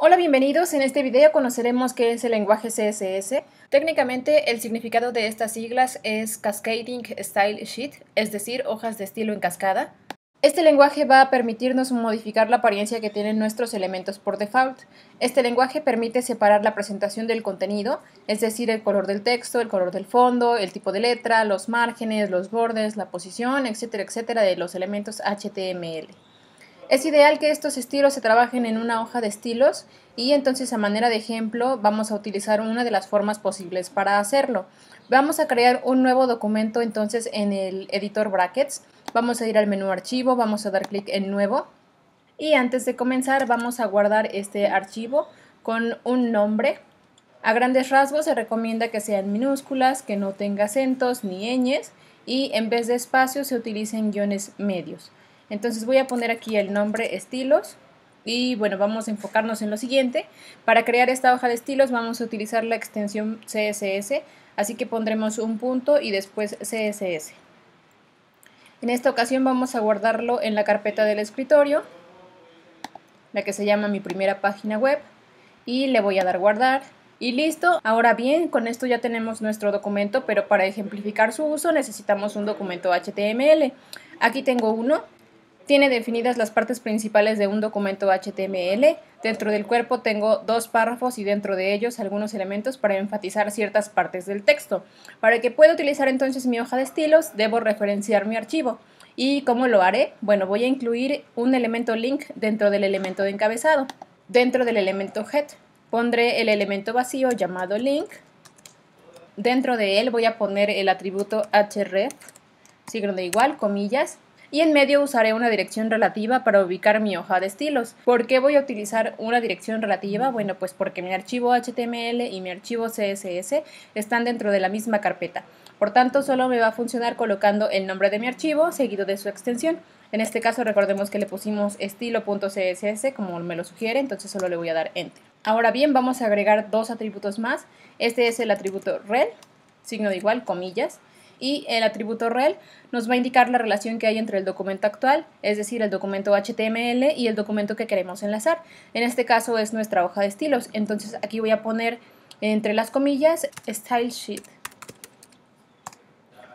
Hola, bienvenidos. En este video conoceremos qué es el lenguaje CSS. Técnicamente, el significado de estas siglas es Cascading Style Sheet, es decir, hojas de estilo en cascada. Este lenguaje va a permitirnos modificar la apariencia que tienen nuestros elementos por default. Este lenguaje permite separar la presentación del contenido, es decir, el color del texto, el color del fondo, el tipo de letra, los márgenes, los bordes, la posición, etcétera, etcétera, de los elementos HTML. Es ideal que estos estilos se trabajen en una hoja de estilos y entonces a manera de ejemplo vamos a utilizar una de las formas posibles para hacerlo. Vamos a crear un nuevo documento entonces en el editor Brackets. Vamos a ir al menú archivo, vamos a dar clic en nuevo y antes de comenzar vamos a guardar este archivo con un nombre. A grandes rasgos se recomienda que sean minúsculas, que no tenga acentos ni ñes y en vez de espacios se utilicen guiones medios. Entonces voy a poner aquí el nombre estilos y bueno, vamos a enfocarnos en lo siguiente. Para crear esta hoja de estilos vamos a utilizar la extensión CSS, así que pondremos un punto y después CSS. En esta ocasión vamos a guardarlo en la carpeta del escritorio, la que se llama mi primera página web, y le voy a dar guardar. Y listo. Ahora bien, con esto ya tenemos nuestro documento, pero para ejemplificar su uso necesitamos un documento HTML. Aquí tengo uno. Tiene definidas las partes principales de un documento HTML. Dentro del cuerpo tengo dos párrafos y dentro de ellos algunos elementos para enfatizar ciertas partes del texto. Para que pueda utilizar entonces mi hoja de estilos, debo referenciar mi archivo. ¿Y cómo lo haré? Bueno, voy a incluir un elemento link dentro del elemento de encabezado. Dentro del elemento head pondré el elemento vacío llamado link. Dentro de él voy a poner el atributo href, signo de igual, comillas, y en medio usaré una dirección relativa para ubicar mi hoja de estilos. ¿Por qué voy a utilizar una dirección relativa? Bueno, pues porque mi archivo HTML y mi archivo CSS están dentro de la misma carpeta. Por tanto, solo me va a funcionar colocando el nombre de mi archivo seguido de su extensión. En este caso recordemos que le pusimos estilo.css como me lo sugiere, entonces solo le voy a dar Enter. Ahora bien, vamos a agregar dos atributos más. Este es el atributo rel, signo de igual, comillas, y el atributo rel nos va a indicar la relación que hay entre el documento actual, es decir, el documento HTML y el documento que queremos enlazar. En este caso es nuestra hoja de estilos, entonces aquí voy a poner entre las comillas Style Sheet.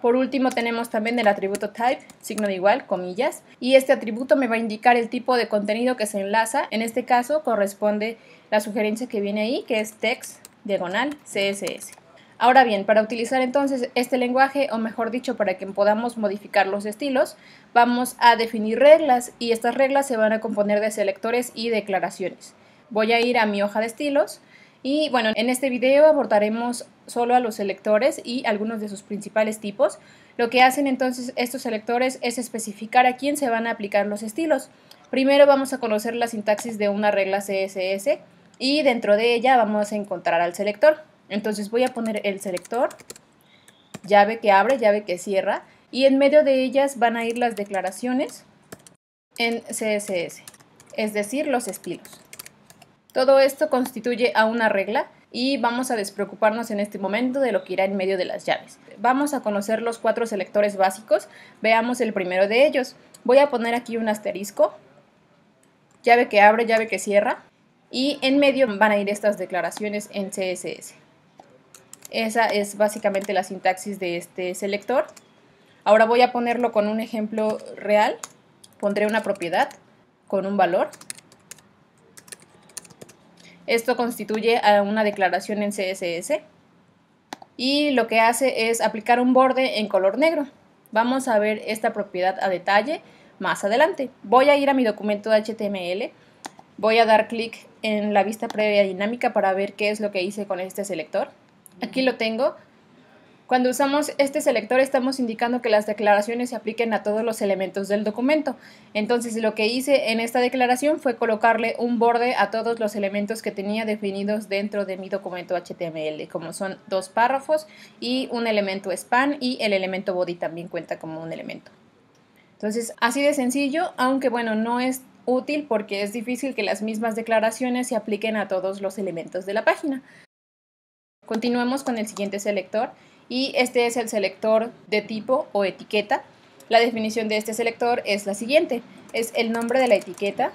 Por último tenemos también el atributo type, signo de igual, comillas, y este atributo me va a indicar el tipo de contenido que se enlaza. En este caso corresponde la sugerencia que viene ahí, que es text, diagonal, CSS. Ahora bien, para utilizar entonces este lenguaje, o mejor dicho, para que podamos modificar los estilos, vamos a definir reglas y estas reglas se van a componer de selectores y declaraciones. Voy a ir a mi hoja de estilos y bueno, en este video abordaremos solo a los selectores y algunos de sus principales tipos. Lo que hacen entonces estos selectores es especificar a quién se van a aplicar los estilos. Primero vamos a conocer la sintaxis de una regla CSS y dentro de ella vamos a encontrar al selector. Entonces voy a poner el selector, llave que abre, llave que cierra, y en medio de ellas van a ir las declaraciones en CSS, es decir, los estilos. Todo esto constituye a una regla y vamos a despreocuparnos en este momento de lo que irá en medio de las llaves. Vamos a conocer los cuatro selectores básicos. Veamos el primero de ellos. Voy a poner aquí un asterisco, llave que abre, llave que cierra, y en medio van a ir estas declaraciones en CSS. Esa es básicamente la sintaxis de este selector. Ahora voy a ponerlo con un ejemplo real. Pondré una propiedad con un valor. Esto constituye a una declaración en CSS y lo que hace es aplicar un borde en color negro. Vamos a ver esta propiedad a detalle más adelante. Voy a ir a mi documento HTML, voy a dar clic en la vista previa dinámica para ver qué es lo que hice con este selector. Aquí lo tengo. Cuando usamos este selector estamos indicando que las declaraciones se apliquen a todos los elementos del documento. Entonces lo que hice en esta declaración fue colocarle un borde a todos los elementos que tenía definidos dentro de mi documento HTML, como son dos párrafos y un elemento span, y el elemento body también cuenta como un elemento. Entonces así de sencillo, aunque bueno, no es útil porque es difícil que las mismas declaraciones se apliquen a todos los elementos de la página. Continuemos con el siguiente selector y este es el selector de tipo o etiqueta. La definición de este selector es la siguiente: es el nombre de la etiqueta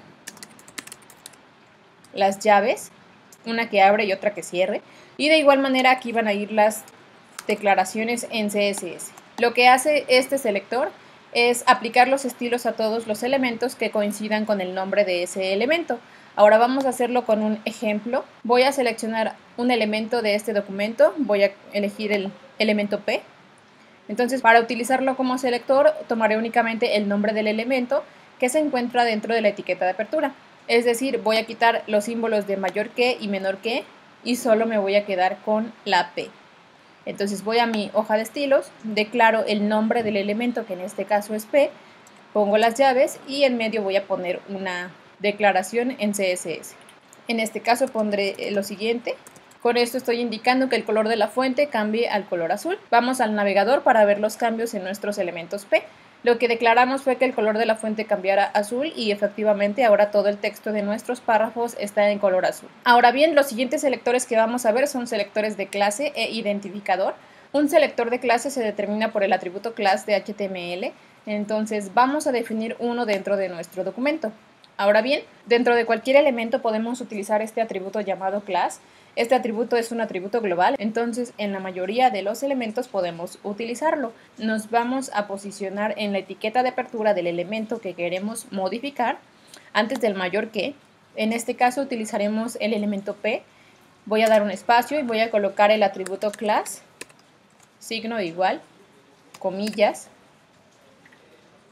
las llaves, una que abre y otra que cierre, y de igual manera aquí van a ir las declaraciones en CSS. Lo que hace este selector es aplicar los estilos a todos los elementos que coincidan con el nombre de ese elemento. Ahora vamos a hacerlo con un ejemplo. Voy a seleccionar un elemento de este documento, voy a elegir el elemento P. Entonces, para utilizarlo como selector, tomaré únicamente el nombre del elemento que se encuentra dentro de la etiqueta de apertura. Es decir, voy a quitar los símbolos de mayor que y menor que y solo me voy a quedar con la P. Entonces voy a mi hoja de estilos, declaro el nombre del elemento, que en este caso es P, pongo las llaves y en medio voy a poner una declaración en CSS. En este caso pondré lo siguiente. Con esto estoy indicando que el color de la fuente cambie al color azul. Vamos al navegador para ver los cambios en nuestros elementos P. Lo que declaramos fue que el color de la fuente cambiara a azul y efectivamente ahora todo el texto de nuestros párrafos está en color azul. Ahora bien, los siguientes selectores que vamos a ver son selectores de clase e identificador. Un selector de clase se determina por el atributo class de HTML, entonces vamos a definir uno dentro de nuestro documento. Ahora bien, dentro de cualquier elemento podemos utilizar este atributo llamado class. Este atributo es un atributo global, entonces en la mayoría de los elementos podemos utilizarlo. Nos vamos a posicionar en la etiqueta de apertura del elemento que queremos modificar antes del mayor que. En este caso utilizaremos el elemento P. Voy a dar un espacio y voy a colocar el atributo class, signo de igual, comillas.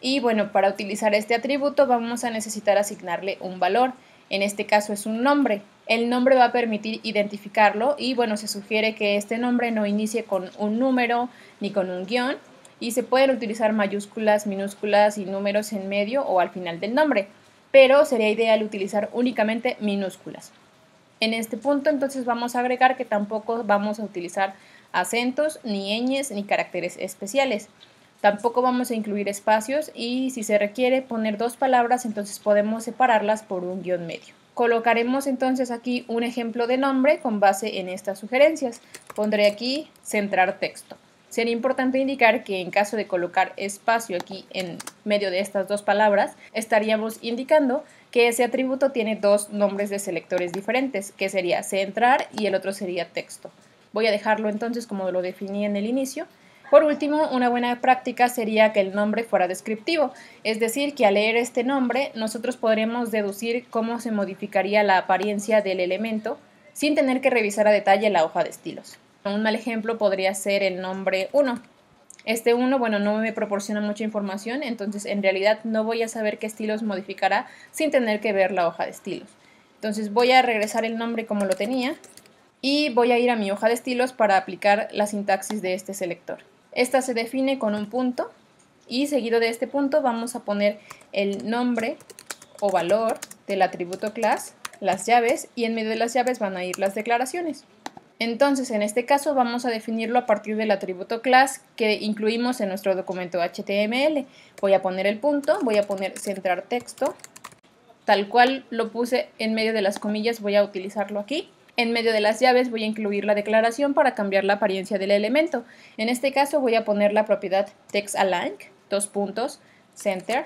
Y bueno, para utilizar este atributo vamos a necesitar asignarle un valor. En este caso es un nombre. El nombre va a permitir identificarlo y bueno, se sugiere que este nombre no inicie con un número ni con un guión y se pueden utilizar mayúsculas, minúsculas y números en medio o al final del nombre, pero sería ideal utilizar únicamente minúsculas. En este punto entonces vamos a agregar que tampoco vamos a utilizar acentos, ni ñes, ni caracteres especiales. Tampoco vamos a incluir espacios y si se requiere poner dos palabras, entonces podemos separarlas por un guión medio. Colocaremos entonces aquí un ejemplo de nombre con base en estas sugerencias. Pondré aquí centrar texto. Sería importante indicar que en caso de colocar espacio aquí en medio de estas dos palabras, estaríamos indicando que ese atributo tiene dos nombres de selectores diferentes, que sería centrar y el otro sería texto. Voy a dejarlo entonces como lo definí en el inicio. Por último, una buena práctica sería que el nombre fuera descriptivo, es decir, que al leer este nombre nosotros podremos deducir cómo se modificaría la apariencia del elemento sin tener que revisar a detalle la hoja de estilos. Un mal ejemplo podría ser el nombre 1. Este 1, bueno, no me proporciona mucha información, entonces en realidad no voy a saber qué estilos modificará sin tener que ver la hoja de estilos. Entonces voy a regresar el nombre como lo tenía y voy a ir a mi hoja de estilos para aplicar la sintaxis de este selector. Esta se define con un punto y seguido de este punto vamos a poner el nombre o valor del atributo class, las llaves y en medio de las llaves van a ir las declaraciones. Entonces en este caso vamos a definirlo a partir del atributo class que incluimos en nuestro documento HTML. Voy a poner el punto, voy a poner centrar texto, tal cual lo puse en medio de las comillas voy a utilizarlo aquí. En medio de las llaves voy a incluir la declaración para cambiar la apariencia del elemento. En este caso voy a poner la propiedad textAlign, center.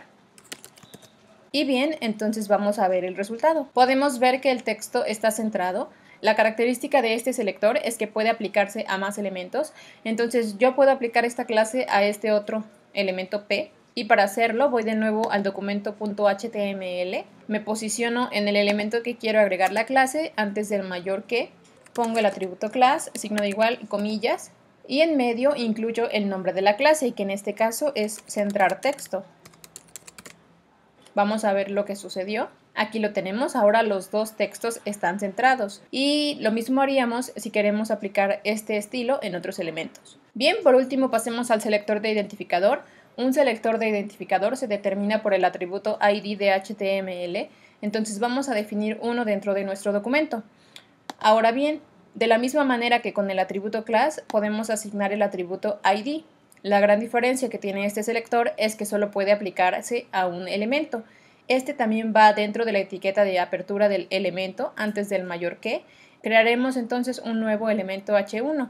Y bien, entonces vamos a ver el resultado. Podemos ver que el texto está centrado. La característica de este selector es que puede aplicarse a más elementos. Entonces yo puedo aplicar esta clase a este otro elemento P. Y para hacerlo voy de nuevo al documento .html, me posiciono en el elemento que quiero agregar la clase antes del mayor que, pongo el atributo class, signo de igual, comillas, y en medio incluyo el nombre de la clase, que en este caso es centrar texto. Vamos a ver lo que sucedió. Aquí lo tenemos, ahora los dos textos están centrados y lo mismo haríamos si queremos aplicar este estilo en otros elementos. Bien, por último pasemos al selector de identificador. Un selector de identificador se determina por el atributo ID de HTML, entonces vamos a definir uno dentro de nuestro documento. Ahora bien, de la misma manera que con el atributo class, podemos asignar el atributo ID. La gran diferencia que tiene este selector es que solo puede aplicarse a un elemento. Este también va dentro de la etiqueta de apertura del elemento antes del mayor que. Crearemos entonces un nuevo elemento H1.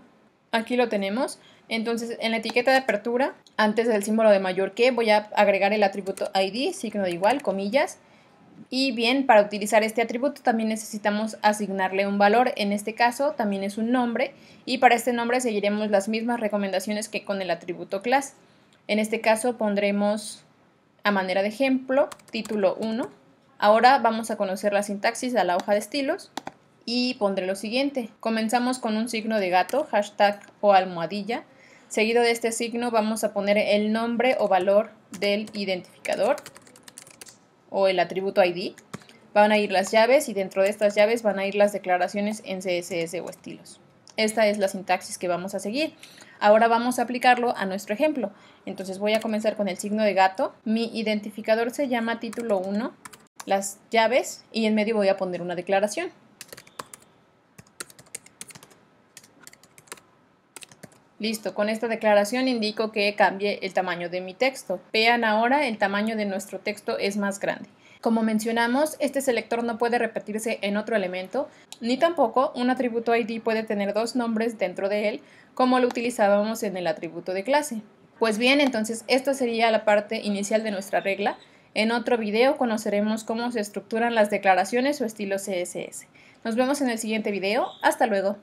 Aquí lo tenemos. Entonces en la etiqueta de apertura, antes del símbolo de mayor que, voy a agregar el atributo ID, signo de igual, comillas. Y bien, para utilizar este atributo también necesitamos asignarle un valor, en este caso también es un nombre, y para este nombre seguiremos las mismas recomendaciones que con el atributo class. En este caso pondremos, a manera de ejemplo, título 1. Ahora vamos a conocer la sintaxis de la hoja de estilos y pondré lo siguiente. Comenzamos con un signo de gato, hashtag o almohadilla. Seguido de este signo vamos a poner el nombre o valor del identificador o el atributo ID. Van a ir las llaves y dentro de estas llaves van a ir las declaraciones en CSS o estilos. Esta es la sintaxis que vamos a seguir. Ahora vamos a aplicarlo a nuestro ejemplo. Entonces voy a comenzar con el signo de gato. Mi identificador se llama título 1, las llaves y en medio voy a poner una declaración. Listo, con esta declaración indico que cambie el tamaño de mi texto. Vean ahora, el tamaño de nuestro texto es más grande. Como mencionamos, este selector no puede repetirse en otro elemento, ni tampoco un atributo ID puede tener dos nombres dentro de él, como lo utilizábamos en el atributo de clase. Pues bien, entonces esta sería la parte inicial de nuestra regla. En otro video conoceremos cómo se estructuran las declaraciones o estilos CSS. Nos vemos en el siguiente video. Hasta luego.